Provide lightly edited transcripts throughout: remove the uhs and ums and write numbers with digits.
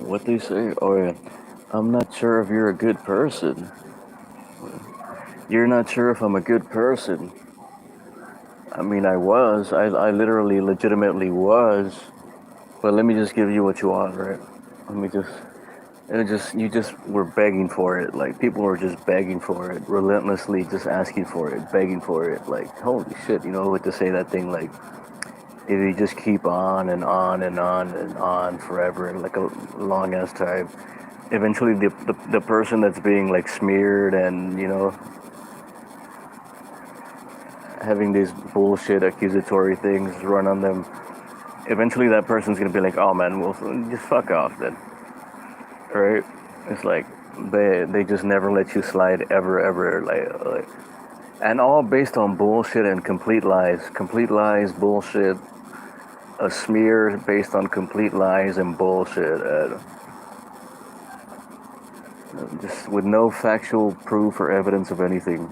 What they say? Oh yeah, I'm not sure if you're a good person. You're not sure if I'm a good person. I mean, I was. I literally, legitimately was. But let me just give you what you want, right? Let me just. You just were begging for it. Like people were just begging for it, relentlessly, just asking for it, begging for it. Like holy shit, you know what to say that thing like. If you just keep on and on and on and on forever, like a long ass time, eventually the person that's being like smeared and having these bullshit accusatory things run on them, eventually that person's gonna be like, oh man, well just fuck off then, right? It's like they just never let you slide ever like and all based on bullshit and complete lies, bullshit, a smear based on complete lies and bullshit, just with no factual proof or evidence of anything.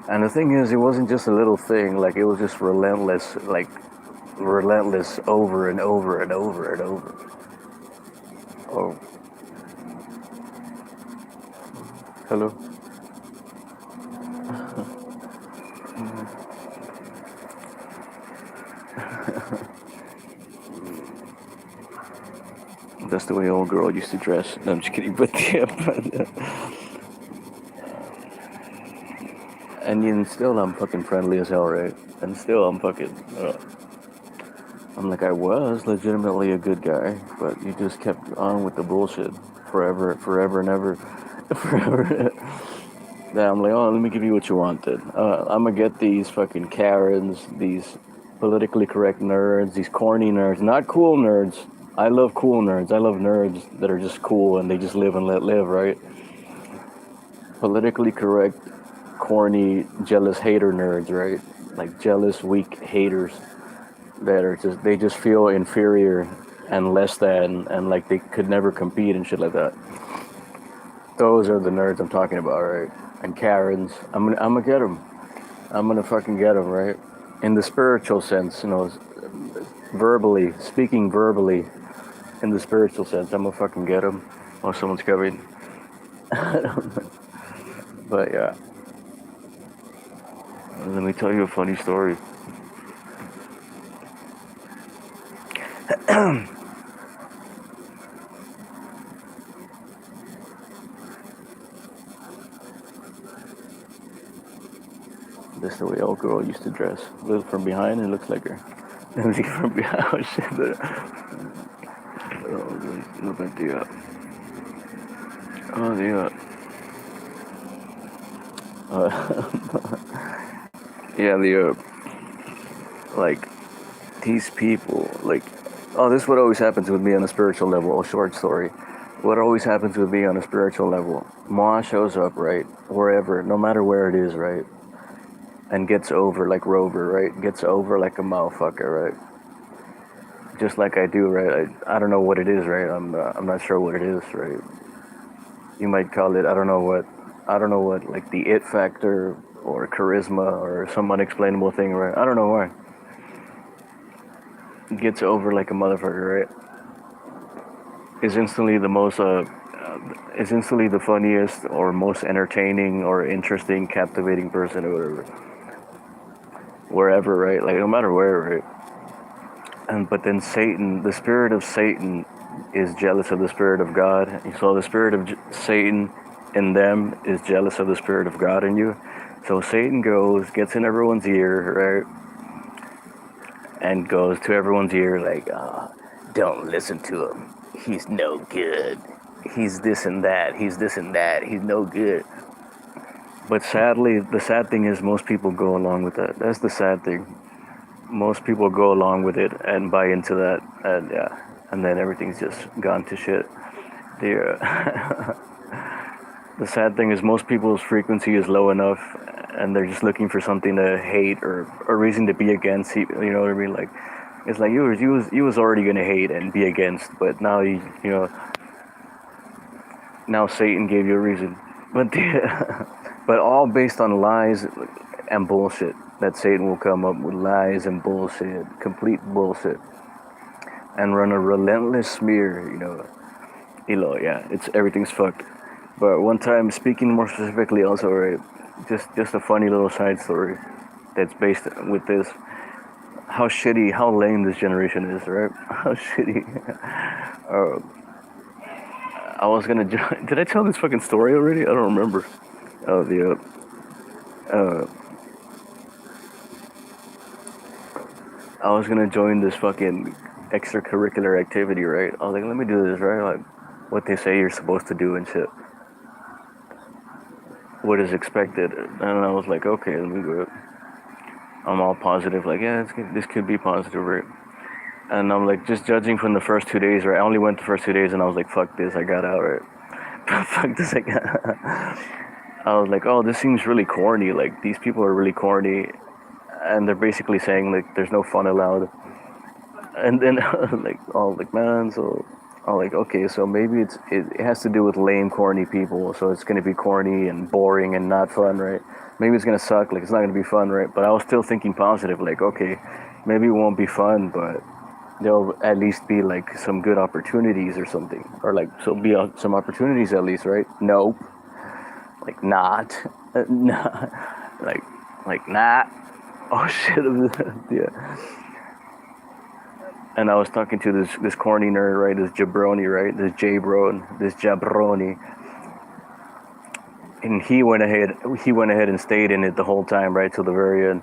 And the thing is, it wasn't just a little thing, like it was just relentless, like relentless over and over and over and over. Oh, hello. That's the way old girl used to dress. No, I'm just kidding, but yeah, and then still I'm fucking friendly as hell, right? And still I'm fucking, I'm like, I was legitimately a good guy, but you just kept on with the bullshit forever and ever, forever. Yeah, I'm like, oh, let me give you what you wanted. I'm gonna get these fucking Karens, these politically correct nerds, these corny nerds, not cool nerds. I love cool nerds. I love nerds that are just cool and they just live and let live, right? Politically correct, corny, jealous hater nerds, right? Like jealous, weak haters that are just, they just feel inferior and less than and like they could never compete and shit like that. Those are the nerds I'm talking about, right? And Karens, I'm gonna get them. I'm gonna fucking get them, right? In the spiritual sense, verbally, speaking verbally, in the spiritual sense, I'm gonna fucking get them. Oh, someone's coming. But yeah, let me tell you a funny story. That's the way old girl used to dress. Look from behind, it looks like her. Look from behind, oh shit. Look at yeah, like, these people, like, oh, this is what always happens with me on a spiritual level, a short story. What always happens with me on a spiritual level, Ma shows up, right, wherever, no matter where it is, right, and gets over like Rover, right, gets over like a motherfucker, right, just like I do, right, I don't know what it is, right, I'm not sure what it is, right, you might call it, I don't know what, like the it factor, or charisma, or some unexplainable thing, right, I don't know why, gets over like a motherfucker, right, is instantly the most is instantly the funniest or most entertaining or interesting, captivating person or whatever, wherever, right? Like no matter where, right? And but then Satan, the spirit of Satan, is jealous of the spirit of God. So the spirit of Satan in them is jealous of the spirit of God in you. So Satan goes, gets in everyone's ear, right? And goes to everyone's ear like, don't listen to him. He's no good. He's this and that. He's this and that. He's no good. But sadly, the sad thing is most people go along with that. That's the sad thing. Most people go along with it and buy into that, and yeah, and then everything's just gone to shit. The the sad thing is most people's frequency is low enough, and they're just looking for something to hate or a reason to be against. You know what I mean? Like it's like you was already gonna hate and be against, but now you know now Satan gave you a reason. But but all based on lies and bullshit. That Satan will come up with lies and bullshit, complete bullshit, and run a relentless smear. Yeah, it's everything's fucked. But one time, speaking more specifically, also, right, just a funny little side story that's based with this. How shitty, how lame this generation is, right? How shitty. uh, I was gonna join. Did I tell this fucking story already? I don't remember. Oh, uh, I was gonna join this fucking extracurricular activity, right? I was like, let me do this, right? Like, what they say you're supposed to do and shit. What is expected. And I was like, okay, let me do it. I'm all positive, like, yeah, this could be positive, right? And I'm like, just judging from the first 2 days, right? I only went the first 2 days, and I was like, fuck this, I got out, right? Fuck this, I got. I was like, oh, this seems really corny. Like, these people are really corny, and they're basically saying like, there's no fun allowed. And then like, oh, like, man, so I'm like, okay, so maybe it has to do with lame, corny people. So it's gonna be corny and boring and not fun, right? Maybe it's gonna suck. Like, it's not gonna be fun, right? But I was still thinking positive. Like, okay, maybe it won't be fun, but there'll at least be like some good opportunities or something, or like so be some opportunities at least, right? Nope, like not, nah, like like not. Oh shit, yeah. And I was talking to this corny nerd, right? This jabroni, right? This jabroni, and he went ahead and stayed in it the whole time, right, till the very end.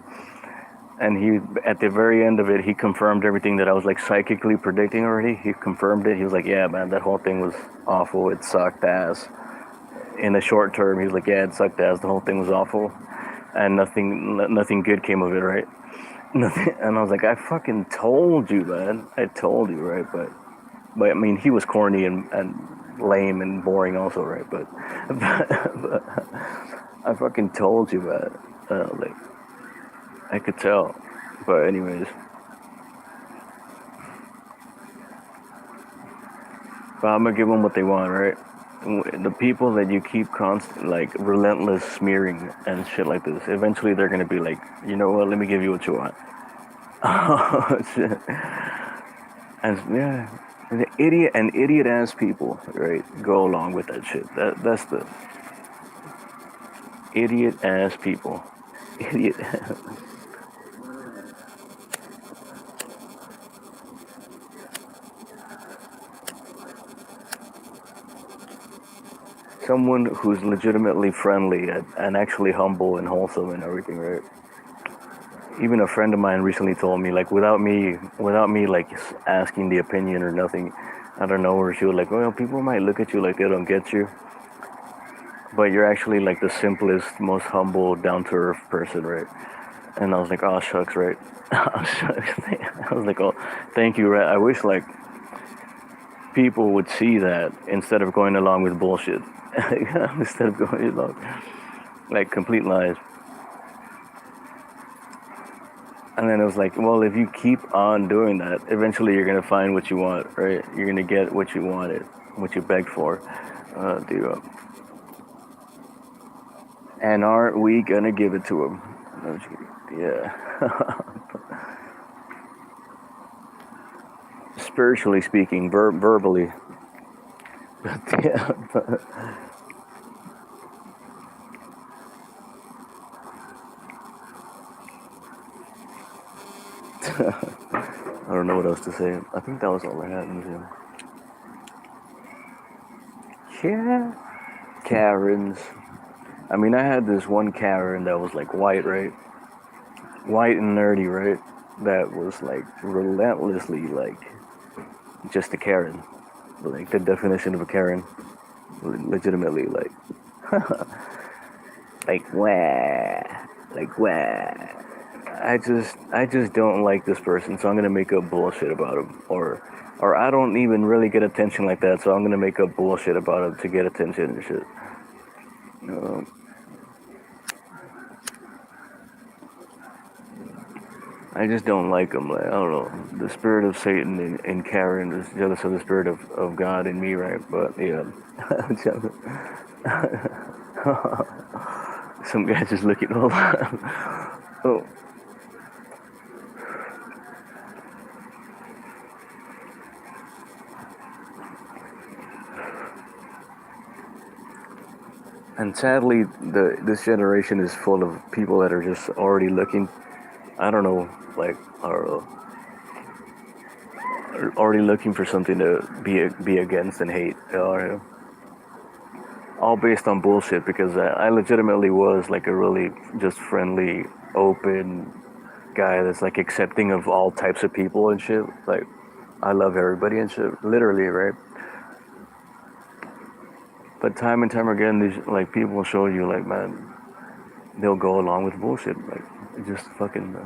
And he, at the very end of it, he confirmed everything that I was like psychically predicting already. He confirmed it. He was like, yeah, man, that whole thing was awful. It sucked ass. In the short term, he was like, yeah, it sucked ass. The whole thing was awful, and nothing good came of it, right? Nothing. And I was like, I fucking told you, man. I told you, right? But I mean, he was corny and lame and boring also, right? But I fucking told you, man. Like, I could tell. But anyways, but I'm gonna give them what they want, right? The people that you keep constant, like, relentless smearing and shit like this, eventually they're gonna be like, you know what? Let me give you what you want. Oh shit. And yeah, the idiot ass people, right? Go along with that shit. That's the idiot ass people. Idiot. Someone who's legitimately friendly and actually humble and wholesome and everything, right? Even a friend of mine recently told me, like, without me like asking the opinion or nothing, I don't know, where she was like, well, people might look at you like they don't get you, but you're actually like the simplest, most humble, down to earth person, right? And I was like, oh shucks, right? Oh shucks. I was like, oh, thank you, right? I wish like people would see that instead of going along with bullshit. Instead of going along like complete lies. And then it was like, well, if you keep on doing that, eventually you're gonna find what you want, right? You're gonna get what you wanted, what you begged for. Dude. And aren't we gonna give it to them? No, yeah. Spiritually speaking, verbally. Yeah. I don't know what else to say. I think that was all I had in the gym. Yeah. Karens. I mean, I had this one Karen that was like white, right? White and nerdy, right? That was like relentlessly like just a Karen. Like the definition of a Karen. Legitimately like like wah. Like wah. I just don't like this person, so I'm gonna make up bullshit about him. Or I don't even really get attention like that, so I'm gonna make up bullshit about him to get attention and shit. Um, I just don't like him. Like, I don't know. The spirit of Satan in Karen is jealous of the spirit of God in me, right? But yeah. Some guy just looking. Hold on. Oh, and sadly, this generation is full of people that are just already looking. I don't know, like, are already looking for something to be against and hate. All based on bullshit. Because I legitimately was like a really just friendly, open guy that's like accepting of all types of people and shit. Like, I love everybody and shit, literally, right? But time and time again, these like people show you like, man, they'll go along with bullshit, like just fucking.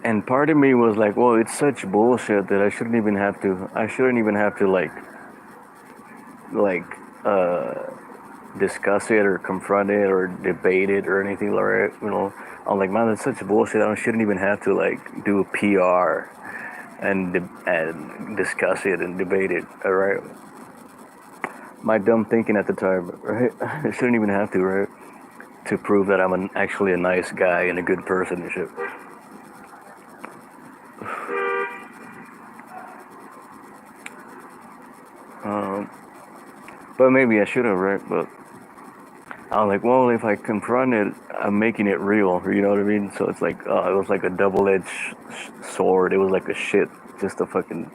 And part of me was like, well, it's such bullshit that I shouldn't even have to. I shouldn't even have to like uh discuss it or confront it or debate it or anything like that. I'm like, man, that's such bullshit. I shouldn't even have to like do a PR and discuss it and debate it. All right, my dumb thinking at the time, right? I shouldn't even have to, right? To prove that I'm actually a nice guy and a good person and shit. Um, but maybe I should have, right? But I was like, well, if I confront it, I'm making it real. You know what I mean? So it's like, it was like a double-edged sword. It was like a shit, just a fucking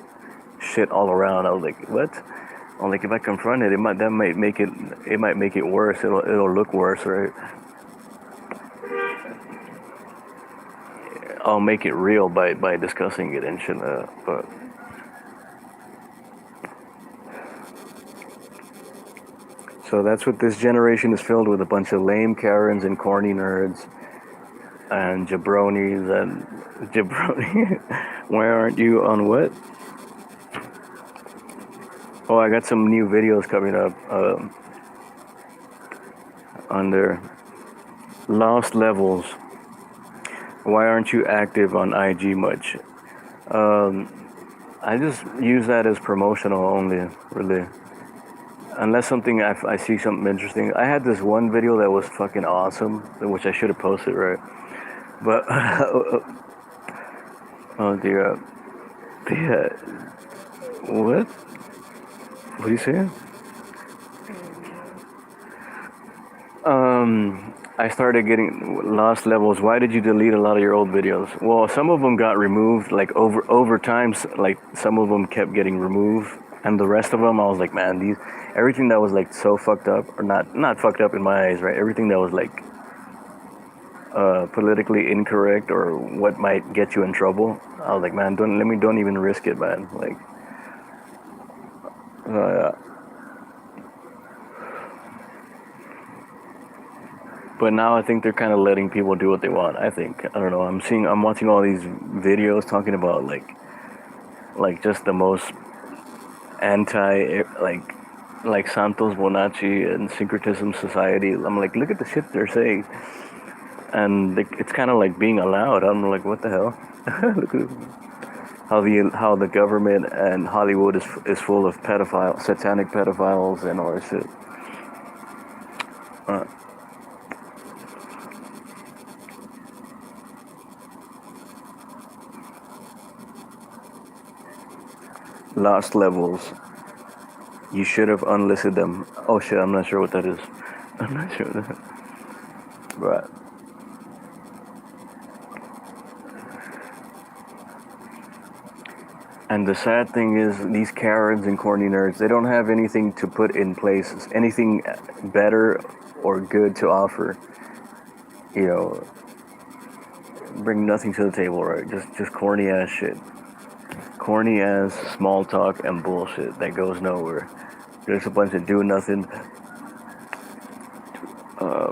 shit all around. I was like, what? I'm like, if I confront it, it might make it worse. It'll look worse, right? I'll make it real by discussing it and shit. But so that's what this generation is filled with: a bunch of lame Karens and corny nerds and jabronis and jabroni. Why aren't you on what? Oh, I got some new videos coming up under Lost Levels. Why aren't you active on IG much? Um, I just use that as promotional only, really. Unless I see something interesting. I had this one video that was fucking awesome, which I should have posted, right? But oh dear, the what? What are you saying? I started getting Lost Levels. Why did you delete a lot of your old videos? Well, some of them got removed, like over time. Like some of them kept getting removed, and the rest of them, I was like, man, everything that was like so fucked up, or not fucked up in my eyes, right? Everything that was like politically incorrect or what might get you in trouble. I was like, man, don't even risk it, man. Like, uh, but now I think they're kind of letting people do what they want. I think, I don't know. I'm watching all these videos talking about like just the most anti like Santos Bonacci and syncretism society. I'm like, look at the shit they're saying, and it's kind of like being allowed. I'm like, what the hell? Look at how the government and Hollywood is full of satanic pedophiles and all that shit. Uh, Lost Levels. You should have unlisted them. Oh shit, I'm not sure what that is. I'm not sure what that. Right. And the sad thing is, these Karens and corny nerds, they don't have anything to put in place, anything better or good to offer. You know, bring nothing to the table, right? Just corny ass shit. Corny ass small talk and bullshit that goes nowhere. There's a bunch of do nothing. Uh,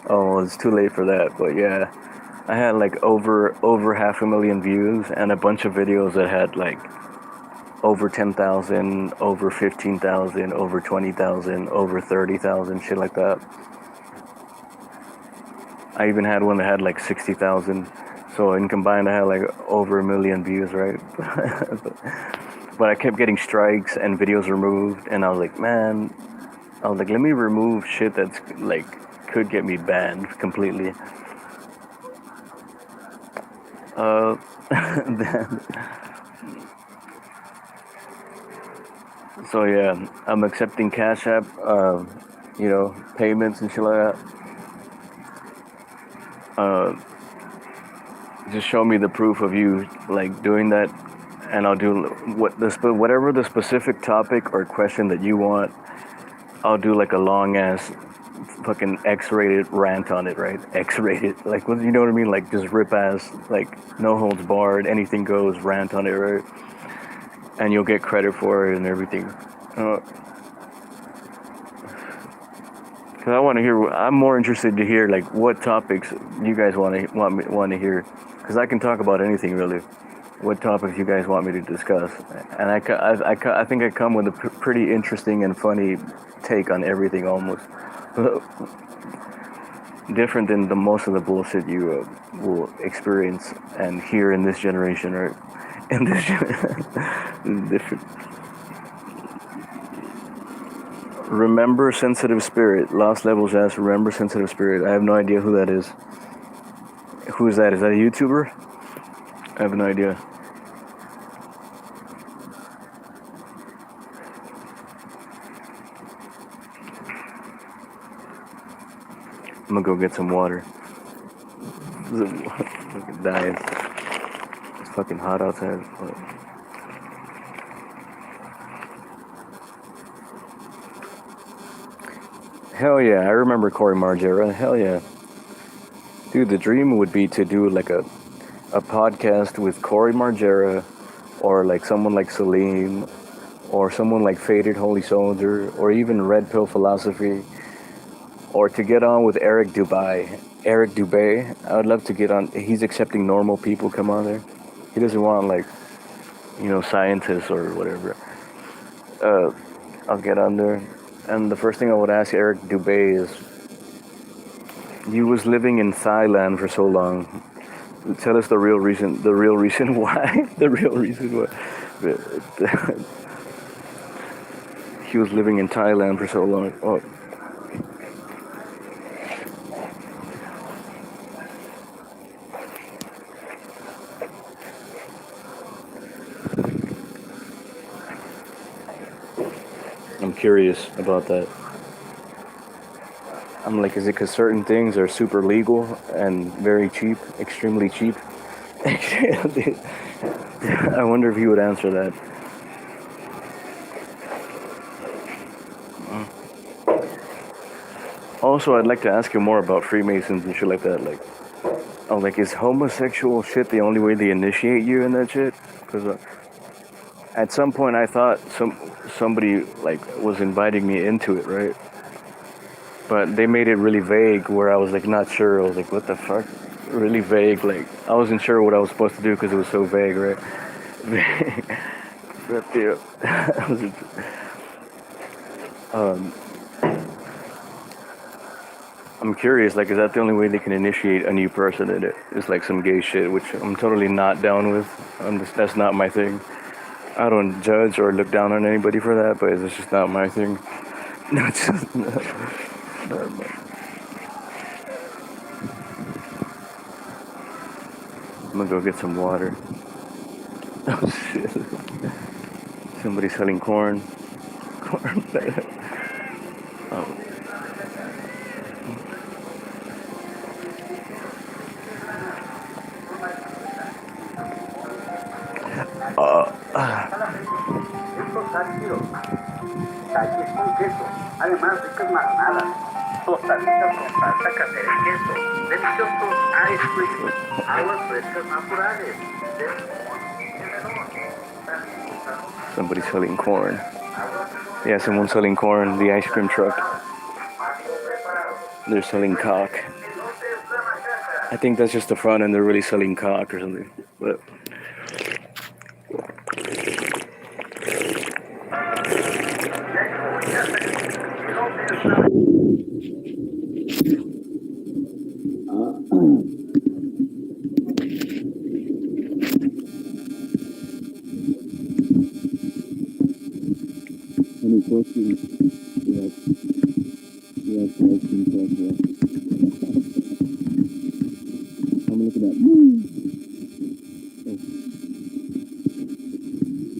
oh, it's too late for that, but yeah. I had like over 500,000 views and a bunch of videos that had like over 10,000, over 15,000, over 20,000, over 30,000, shit like that. I even had one that had like 60,000. So in combined, I had like over 1 million views, right? But I kept getting strikes and videos removed, and I was like, man, I was like, let me remove shit that's like could get me banned completely. Then, so yeah, I'm accepting Cash App, payments and shit like that. Just show me the proof of you like doing that, and I'll do whatever the specific topic or question that you want. I'll do like a long ass fucking X-rated rant on it, right? X-rated, like you know what I mean? Like just rip ass, like no holds barred, anything goes, rant on it, right? And you'll get credit for it and everything. Because I want to hear. I'm more interested to hear like what topics you guys want to hear. Because I can talk about anything really. What topics you guys want me to discuss? And I think I come with a pretty interesting and funny take on everything almost. Different than the most of the bullshit you will experience and hear in this generation, right? In this different. Remember Sensitive Spirit. Lost Levels asks, Remember Sensitive Spirit. I have no idea who that is. Who is that? Is that a YouTuber? I have no idea. I'm gonna go get some water. I'm fucking dying. It's fucking hot outside. Hell yeah, I remember Corey Margera. Hell yeah. Dude, the dream would be to do like a podcast with Corey Margera, or like someone like Salim, or someone like Faded Holy Soldier, or even Red Pill Philosophy, or to get on with Eric Dubay. Eric Dubay, I would love to get on. He's accepting normal people come on there. He doesn't want like, scientists or whatever. I'll get on there. And the first thing I would ask Eric Dubay is, you was living in Thailand for so long. Tell us the real reason why. The real reason why. He was living in Thailand for so long. Oh. I'm curious about that. I'm like, is it because certain things are super legal and very cheap, extremely cheap? I wonder if he would answer that. Also, I'd like to ask him more about Freemasons and shit like that. Like, is homosexual shit the only way they initiate you in that shit? Because at some point I thought somebody like was inviting me into it, right? But they made it really vague where I was like not sure. I was like, what the fuck? Really vague. Like I wasn't sure what I was supposed to do because it was so vague, right? But yeah, I'm curious. Like, is that the only way they can initiate a new person in it? It's like some gay shit, which I'm totally not down with. That's not my thing. I don't judge or look down on anybody for that, but it's just not my thing. No, it's just not. I'm gonna go get some water. Oh shit. Somebody selling corn. Corn. Oh. Aquí con queso, además ricas maranadas, tostaditas con salsa casera y queso, deliciosos ice cream, aguas frescas naturales, Somebody's selling corn. Yeah, someone's selling corn. The ice cream truck. They're selling cock. I think that's just the front and they're really selling cock or something. But any questions, you have to ask yourself, I'm looking at oh,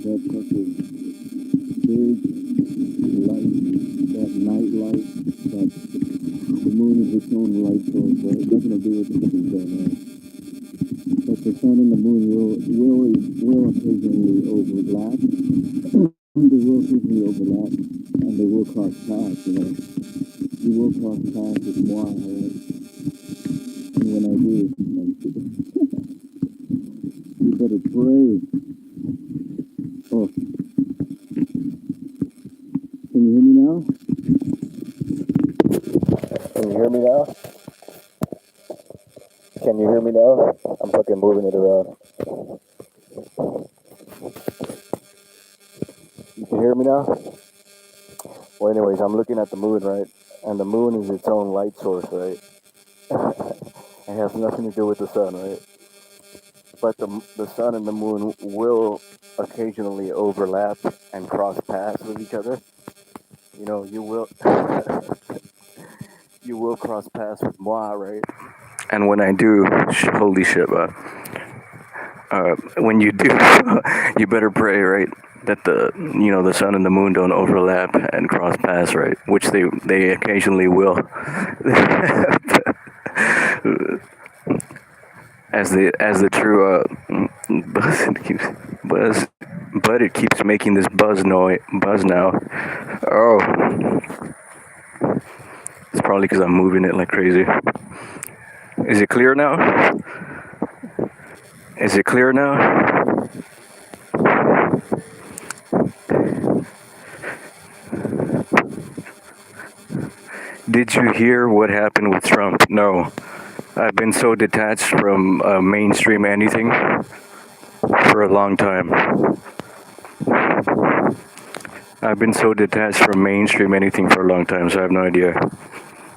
that fucking big light, that night light, that the moon is its own light source, but it doesn't do with the fucking sun, right? But the sun and the moon will occasionally overlap. They will occasionally overlap, and they will cross paths, You will cross paths with moi, right? And when I do, you better pray. Oh, can you hear me now? Can you hear me now? Can you hear me now? I'm fucking moving it around. You can hear me now? Well, anyways, I'm looking at the moon, right? And the moon is its own light source, right? It has nothing to do with the sun, right? But the sun and the moon will occasionally overlap and cross paths with each other. You will you will cross paths with moi, right? And when I do, holy shit, when you do, you better pray, right? That the sun and the moon don't overlap and cross paths, right? Which they occasionally will. as the true but it keeps making this buzz now. Oh, it's probably because I'm moving it like crazy. Is it clear now? Is it clear now? Did you hear what happened with Trump? No. I've been so detached from mainstream anything for a long time. I've been so detached from mainstream anything for a long time, so I have no idea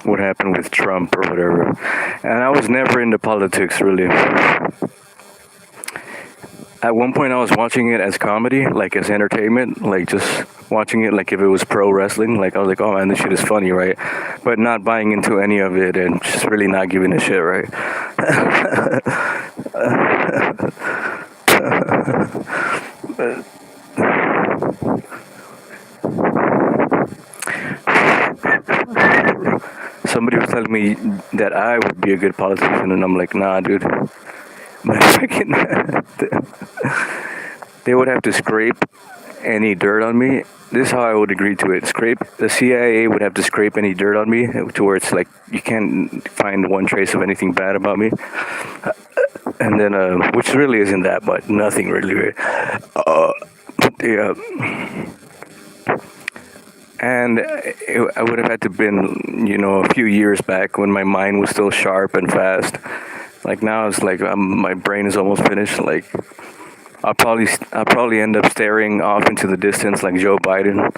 what happened with Trump or whatever. And I was never into politics, really. At one point, I was watching it as comedy, like as entertainment, like just watching it like if it was pro wrestling. Like I was like, oh man, this shit is funny, right? But not buying into any of it and just really not giving a shit, right? Somebody was telling me that I would be a good politician, and I'm like, nah, dude. They would have to scrape any dirt on me. This is how I would agree to it. The CIA would have to scrape any dirt on me to where it's like you can't find one trace of anything bad about me. And then, which really isn't that much, nothing really. And I would have had to been, a few years back when my mind was still sharp and fast. Like now, it's like my brain is almost finished. Like I'll probably end up staring off into the distance like Joe Biden.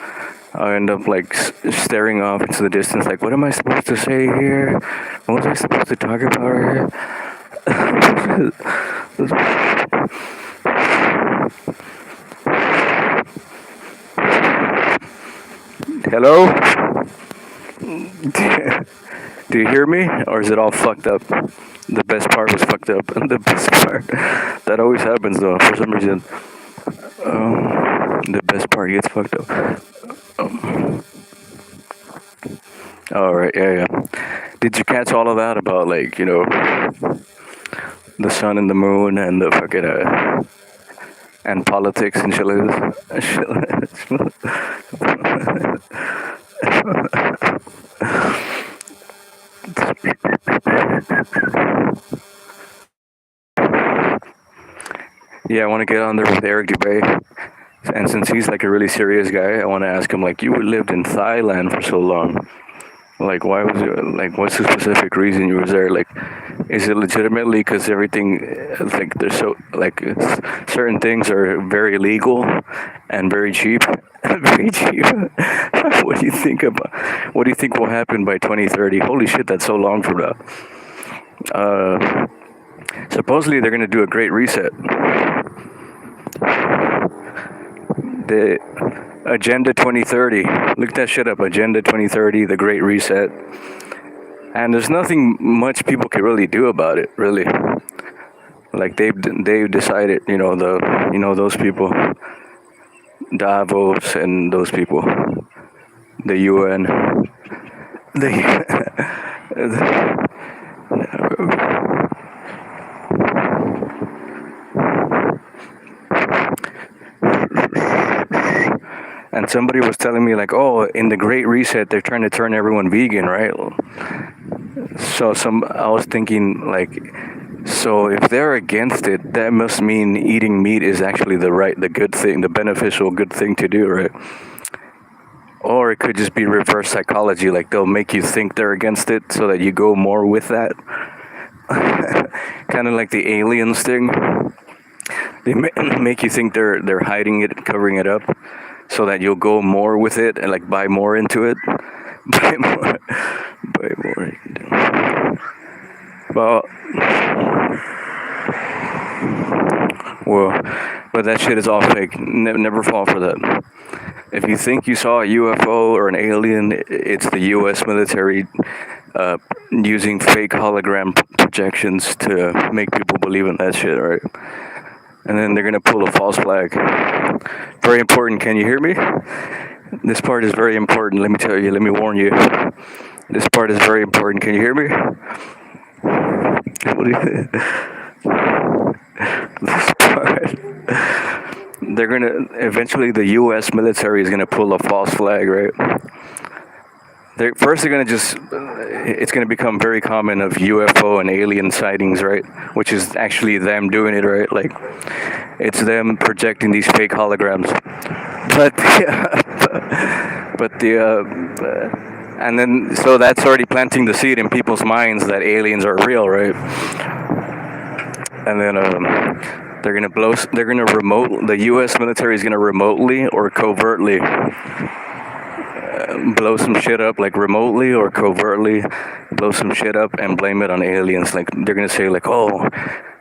I'll end up like staring off into the distance. Like, what am I supposed to say here? What was I supposed to talk about here? Hello? Do you hear me? Or is it all fucked up? The best part was fucked up. The best part. That always happens though, for some reason. The best part gets fucked up. Alright, yeah. Did you catch all of that about, like, the sun and the moon and the fucking, and politics and shit like this? Yeah, I want to get on there with Eric Dubay. And since he's like a really serious guy, I want to ask him, like, you lived in Thailand for so long. Like, why was it, like, what's the specific reason you were there? Like, is it legitimately because everything, like, there's so, like, certain things are very legal and very cheap? Very cheap. What do you think will happen by 2030? Holy shit, that's so long from now. Supposedly they're going to do a great reset. Agenda 2030. Look that shit up. Agenda 2030, the Great Reset. And there's nothing much people can really do about it, really. Like they've decided, those people, Davos and those people, the UN, the and somebody was telling me like, oh, in the Great Reset, they're trying to turn everyone vegan, right? So I was thinking like, so if they're against it, that must mean eating meat is actually the good thing, the beneficial good thing to do, right? Or it could just be reverse psychology, like they'll make you think they're against it so that you go more with that. Kind of like the aliens thing. They make you think they're hiding it, covering it up, so that you'll go more with it and like buy more into it. Buy more. Buy more. Well, but that shit is all fake. Never fall for that. If you think you saw a UFO or an alien, it's the U.S. military using fake hologram projections to make people believe in that shit, right? And then they're gonna pull a false flag. Very important. Can you hear me? This part is very important. Let me tell you. Let me warn you. This part is very important. Can you hear me? What do you? This part. They're gonna eventually. The U.S. military is gonna pull a false flag, right? They're gonna just. It's gonna become very common of UFO and alien sightings, right? Which is actually them doing it, right? Like, it's them projecting these fake holograms. And then so that's already planting the seed in people's minds that aliens are real, right? And then they're gonna the U.S. military is gonna remotely or covertly blow some shit up, like remotely or covertly blow some shit up and blame it on aliens. Like they're gonna say like, oh,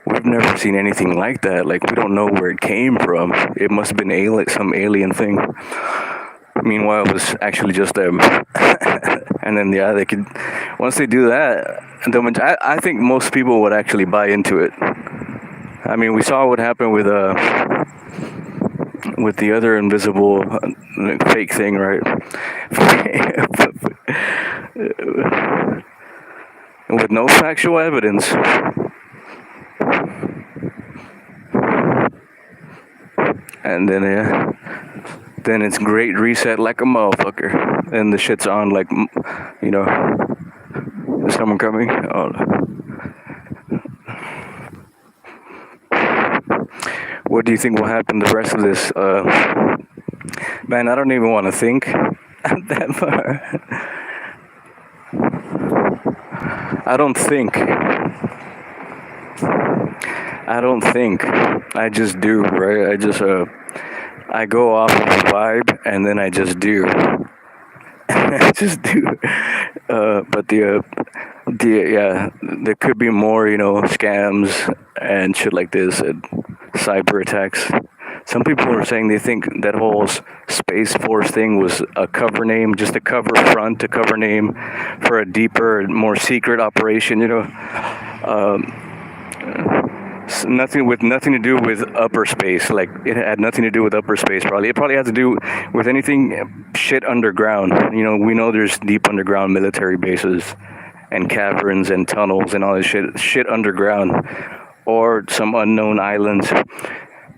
we've never seen anything like that. Like we don't know where it came from. It must have been some alien thing. Meanwhile, it was actually just them. And then they could, once they do that, I think most people would actually buy into it. I mean, we saw what happened with the other invisible fake thing, right? With no factual evidence. And then it's Great Reset like a motherfucker. And the shit's on like, is someone coming? Oh. What do you think will happen the rest of this? Man, I don't even want to think that far. I don't think. I just do, right? I go off of the vibe and then I just do. I just do. But there could be more, scams and shit like this and cyber attacks. Some people are saying they think that whole Space Force thing was a cover name, just a cover name for a deeper, more secret operation, nothing to do with upper space. Like it had nothing to do with upper space. Probably it had to do with anything shit underground. We know there's deep underground military bases and caverns and tunnels and all this shit underground, or some unknown islands,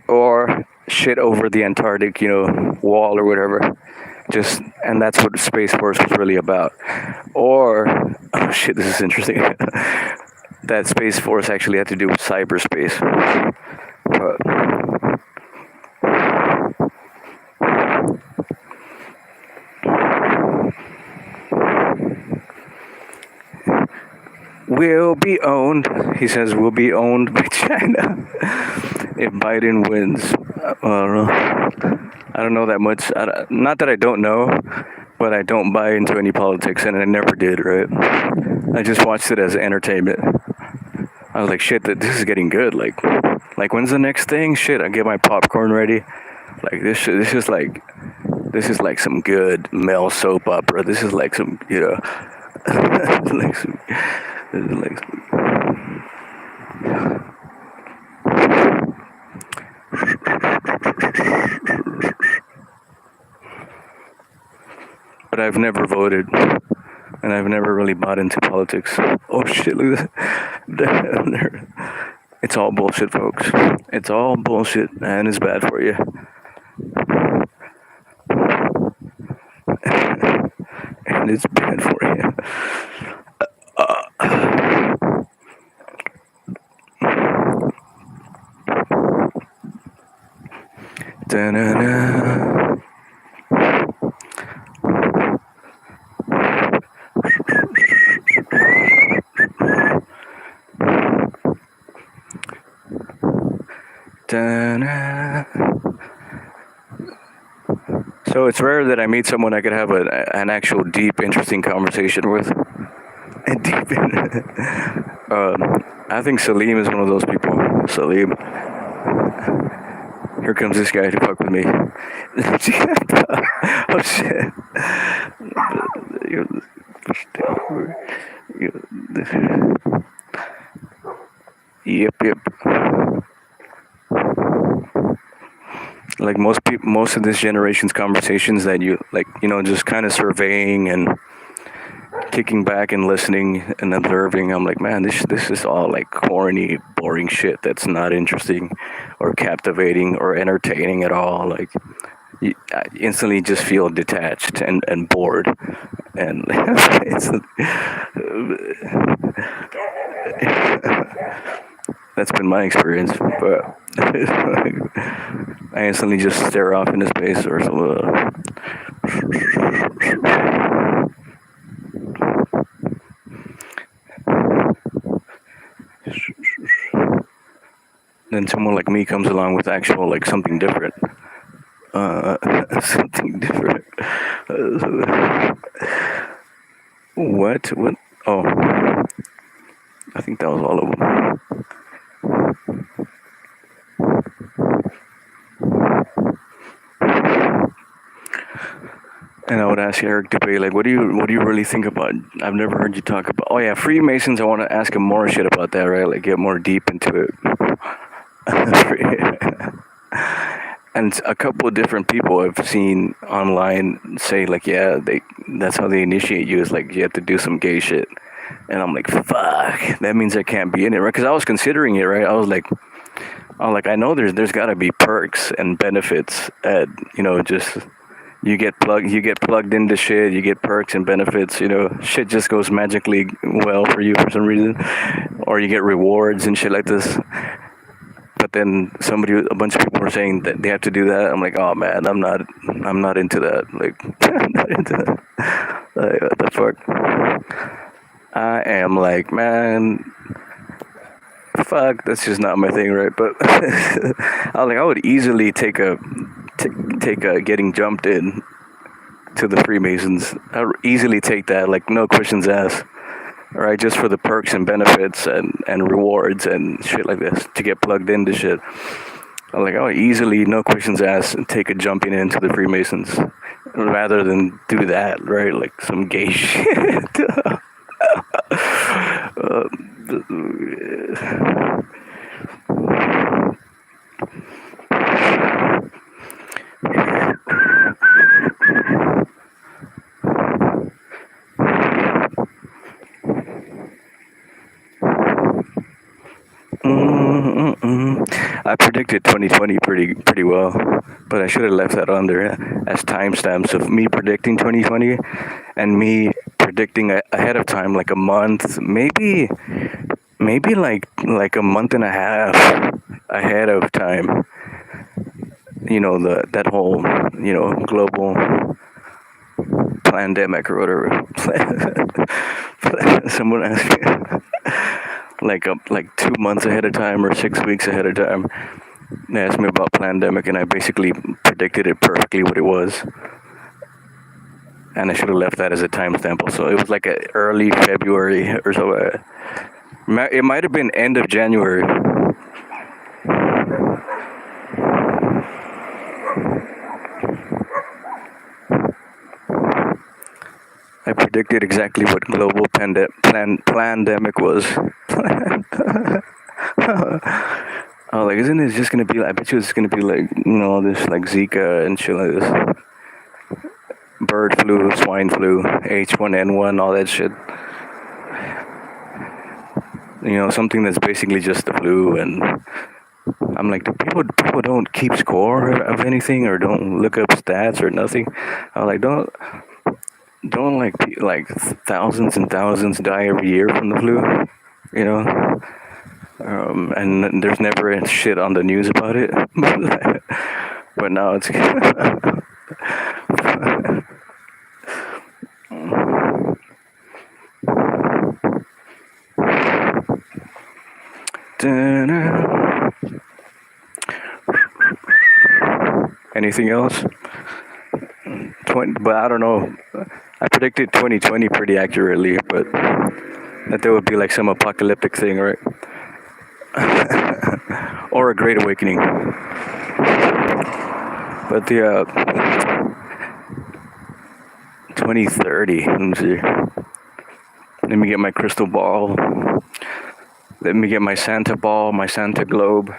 or shit over the Antarctic, wall or whatever. And that's what Space Force was really about. Or, oh shit, this is interesting. That Space Force actually had to do with cyberspace. Will be owned, he says, will be owned by China if Biden wins. I don't know that much. Not that I don't know, but I don't buy into any politics, and I never did, right? I just watched it as entertainment. I was like, shit, this is getting good. Like when's the next thing? Shit, I get my popcorn ready. Like this is like, This is like some good male soap opera. This is like some, like some, this is like some, but I've never voted, and I've never really bought into politics. Oh shit! Look at that. It's all bullshit, folks. It's all bullshit, and it's bad for you. And it's bad for you. Da-na-na. Da-na. So it's rare that I meet someone I could have an actual deep, interesting conversation with. And deep. I think Salim is one of those people. Salim. Here comes this guy to fuck with me. Oh shit. Yep. Like most of this generation's conversations that you like, just kind of surveying and kicking back and listening and observing. I'm like, man, this is all like corny, boring shit that's not interesting or captivating or entertaining at all. Like, I instantly just feel detached and bored, and that's been my experience. But I instantly just stare off into space or something. Then someone like me comes along with actual like something different. Something different. What? Oh, I think that was all of them. And I would ask Eric Dubay, like, what do you really think about? I've never heard you talk about. Oh yeah, Freemasons. I want to ask him more shit about that, right? Like, get more deep into it. And a couple of different people I've seen online say, like, yeah, that's how they initiate you, is like you have to do some gay shit. And I'm like, fuck, that means I can't be in it, right? Because I was considering it, right? I was like, I know there's got to be perks and benefits at, just. You get plugged into shit, you get perks and benefits, shit just goes magically well for you for some reason. Or you get rewards and shit like this. But then a bunch of people were saying that they have to do that. I'm like, oh man, I'm not into that. Like, I'm not into that. Like, what the fuck? I am like, man, fuck, that's just not my thing, right? But I would easily take a getting jumped in to the Freemasons. I would easily take that, like, no questions asked, right? Just for the perks and benefits and rewards and shit like this, to get plugged into shit. I would easily, no questions asked, take a jumping into the Freemasons rather than do that, right? Like some gay shit. I predicted 2020 pretty well, but I should have left that on there as timestamps of me predicting 2020 and me predicting ahead of time, like a month, maybe like a month and a half ahead of time. That whole global pandemic or whatever. Someone asked me like 2 months ahead of time or 6 weeks ahead of time. They asked me about pandemic, and I basically predicted it perfectly what it was. And I should have left that as a timestamp. So it was like early February or so. It might have been end of January. I predicted exactly what global pandemic was. Oh, like, isn't it just gonna be? I bet you it's gonna be like, all this like Zika and shit like this, bird flu, swine flu, H1N1, all that shit. Something that's basically just the flu. And I'm like, do people don't keep score of anything or don't look up stats or nothing? I'm like, don't like thousands and thousands die every year from the flu, you know? And there's never a shit on the news about it. But now it's anything else? But I don't know. I predicted 2020 pretty accurately, but that there would be like some apocalyptic thing, right? Or a great awakening. But the 2030. Let me see. Let me get my crystal ball. Let me get my Santa ball, my Santa globe.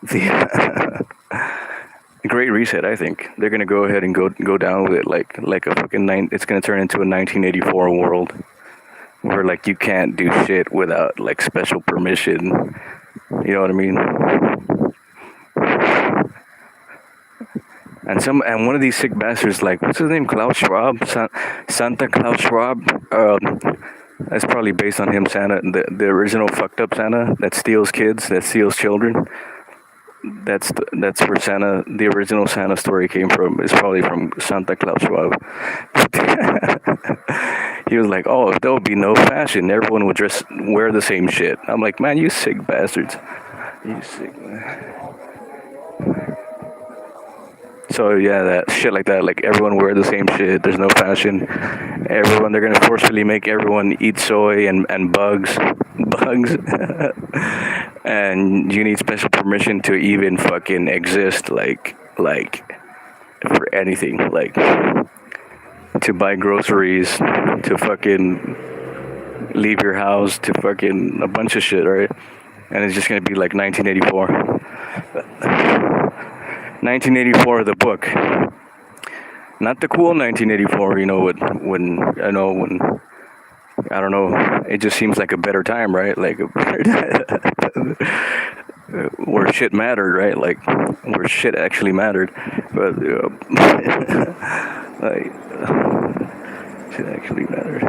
The Great Reset. I think they're gonna go ahead and go down with it like a fucking It's gonna turn into a 1984 world where like you can't do shit without like special permission. You know what I mean? And one of these sick bastards, like, what's his name? Klaus Schwab, Santa Klaus Schwab. That's probably based on him, Santa, the original fucked up Santa that steals kids, that steals children. That's where Santa, the original Santa story came from. It's probably from Santa Klaus Schwab. He was like, oh, there will be no fashion. Everyone would wear the same shit. I'm like, man, you sick bastards. You sick, man. So yeah, that shit like that, like everyone wear the same shit. There's no fashion. They're gonna forcefully make everyone eat soy and bugs, and you need special permission to even fucking exist, like for anything, like to buy groceries, to fucking leave your house, to fucking a bunch of shit, right? And it's just gonna be like 1984. 1984, the book, not the cool 1984. When I don't know, it just seems like a better time, right? Like where shit mattered, right? Like where shit actually mattered, but like shit actually mattered.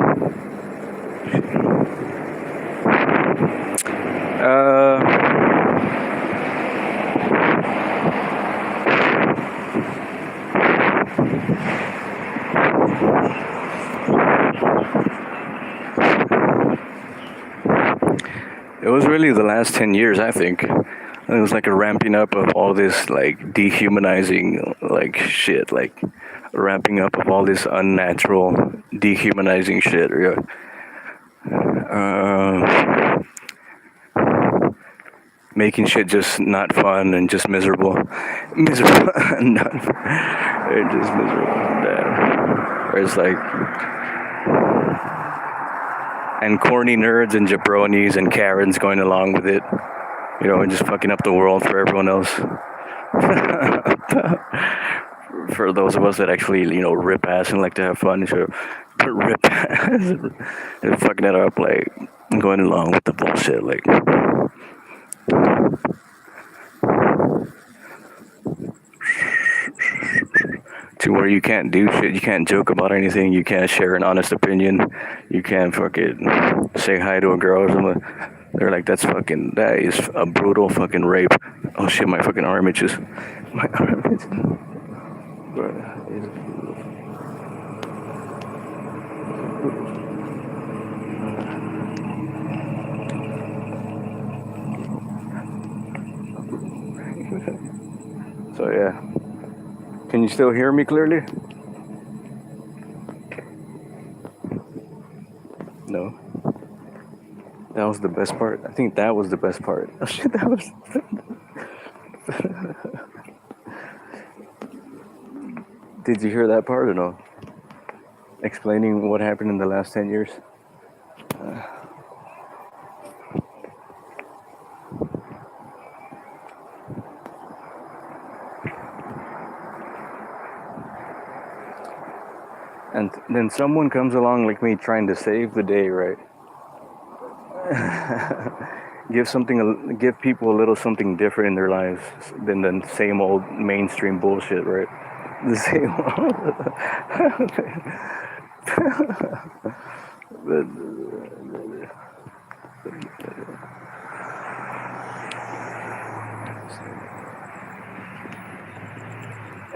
It was really the last 10 years, I think. It was like a ramping up of all this like dehumanizing like shit, like ramping up of all this unnatural dehumanizing shit. Yeah. Making shit just not fun and just miserable. Miserable. They're just miserable. Damn. It's like, and corny nerds and jabronis and Karens going along with it, and just fucking up the world for everyone else. For those of us that actually, rip ass and like to have fun, sure, but rip ass, and fucking it up, like going along with the bullshit, like. To where you can't do shit, you can't joke about anything, you can't share an honest opinion, you can't fucking say hi to a girl or something. They're like, that is a brutal fucking rape. Oh shit, my fucking arm itches. My arm itches. So yeah. Can you still hear me clearly? No. That was the best part. I think that was the best part. Oh shit, that was Did you hear that part or no? Explaining what happened in the last 10 years. And then someone comes along like me trying to save the day, right? Give people a little something different in their lives than the same old mainstream bullshit, right? The same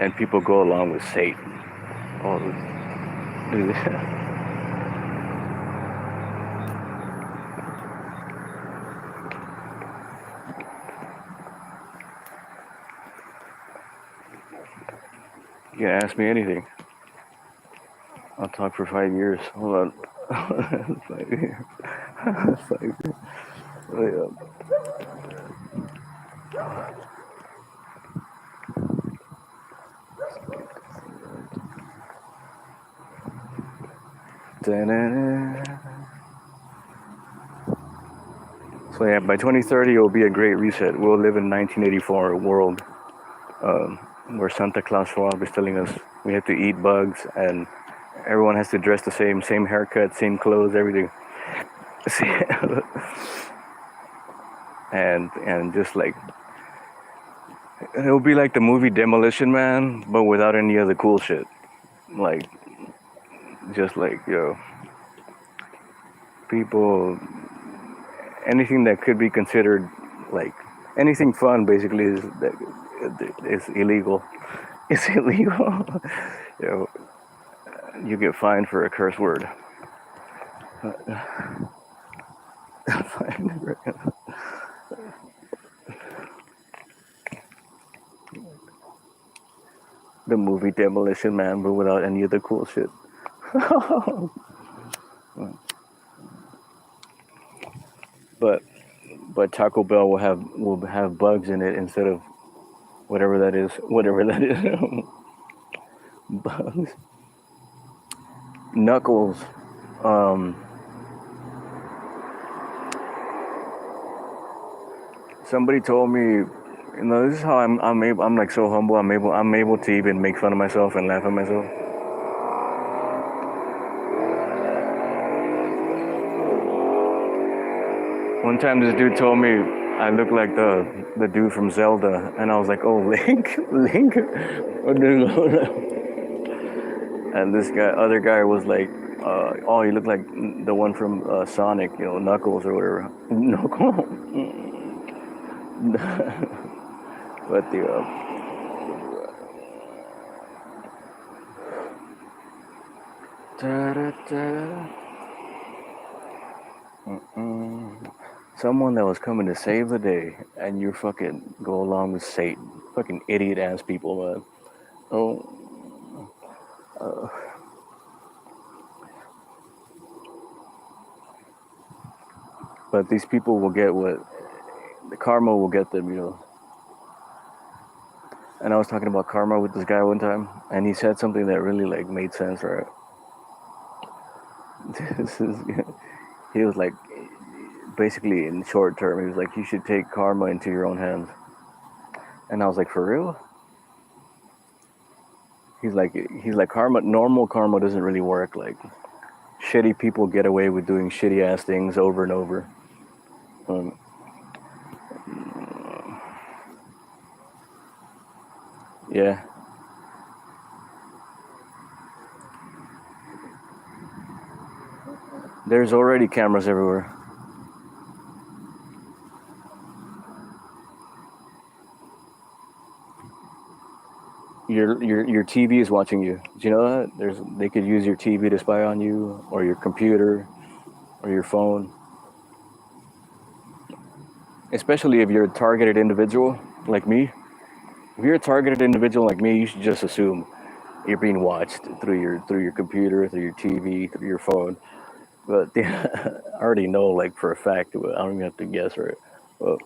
and people go along with Satan. All this. You can ask me anything. I'll talk for 5 years. Hold on. 5 years. 5 years. Wait up. Da-na-na. So yeah, by 2030 it will be a great reset. We'll live in 1984 world where Santa Claus Schwab is telling us we have to eat bugs and everyone has to dress the same haircut, same clothes, everything. and just like it'll be like the movie Demolition Man, but without any of the cool shit. Like just like people, anything that could be considered like anything fun basically is illegal. It's illegal. you know, you get fined for a curse word. The movie Demolition Man, but without any of the cool shit. but Taco Bell will have bugs in it instead of whatever that is. Bugs. Knuckles. Somebody told me, this is how I'm like so humble. I'm able to even make fun of myself and laugh at myself. One time this dude told me I look like the dude from Zelda, and I was like, oh, Link. And this other guy was like, oh, you look like the one from Sonic, Knuckles or whatever. Knuckles. But someone that was coming to save the day, and you fucking go along with Satan. Fucking idiot ass people, man. Oh. But these people will get what the karma will get them, And I was talking about karma with this guy one time, and he said something that really like made sense, right? He was like, basically in short term, he was like, you should take karma into your own hands. And I was like, for real? He's like karma. Normal karma doesn't really work. Like, shitty people get away with doing shitty ass things over and over. Yeah. There's already cameras everywhere. Your TV is watching you. Do you know that? They could use your TV to spy on you, or your computer, or your phone. Especially if you're a targeted individual like me. If you're a targeted individual like me, you should just assume you're being watched through your computer, through your TV, through your phone. But I already know, like for a fact. I don't even have to guess, right? Well,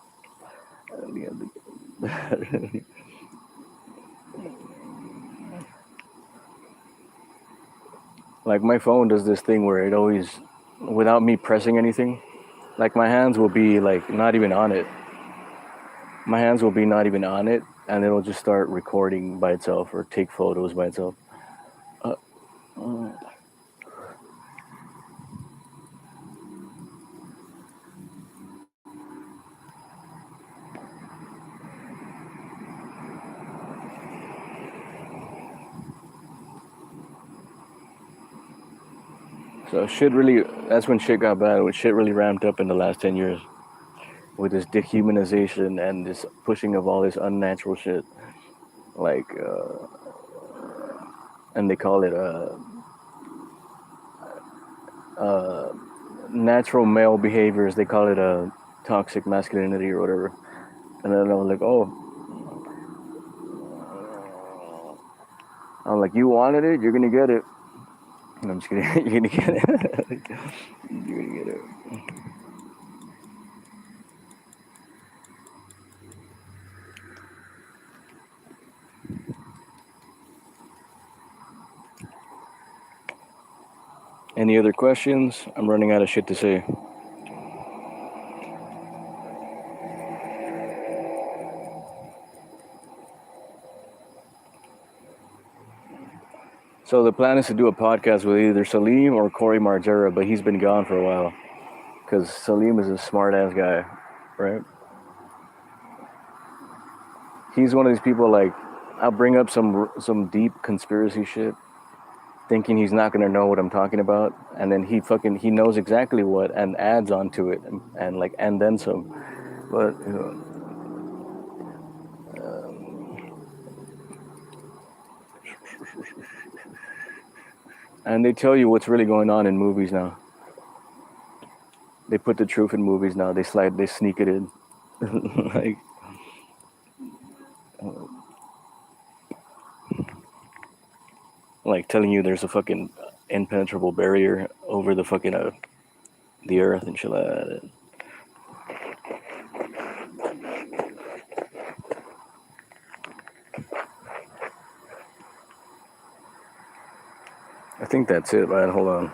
Like my phone does this thing where it always, without me pressing anything, like my hands will be like not even on it. My hands will be not even on it, and it'll just start recording by itself or take photos by itself. Uh, uh, so shit really, that's when shit got bad. When shit really ramped up in the last 10 years with this dehumanization and this pushing of all this unnatural shit. Like, and they call it uh, natural male behaviors. They call it toxic masculinity or whatever. And then I was like, oh, I'm like, you wanted it, you're gonna get it. No, I'm just kidding. You're gonna get it. You're gonna get it. Any other questions? I'm running out of shit to say. So the plan is to do a podcast with either Salim or Corey Margera, but he's been gone for a while because Salim is a smart ass guy, right? He's one of these people like I'll bring up some deep conspiracy shit, thinking he's not gonna know what I'm talking about, and then he knows exactly what and adds onto it and like and then some. But you know, and they tell you what's really going on in movies now. They put the truth in movies now. They sneak it in, like telling you there's a fucking impenetrable barrier over the fucking the earth and shit like that. I think that's it, man. Hold on.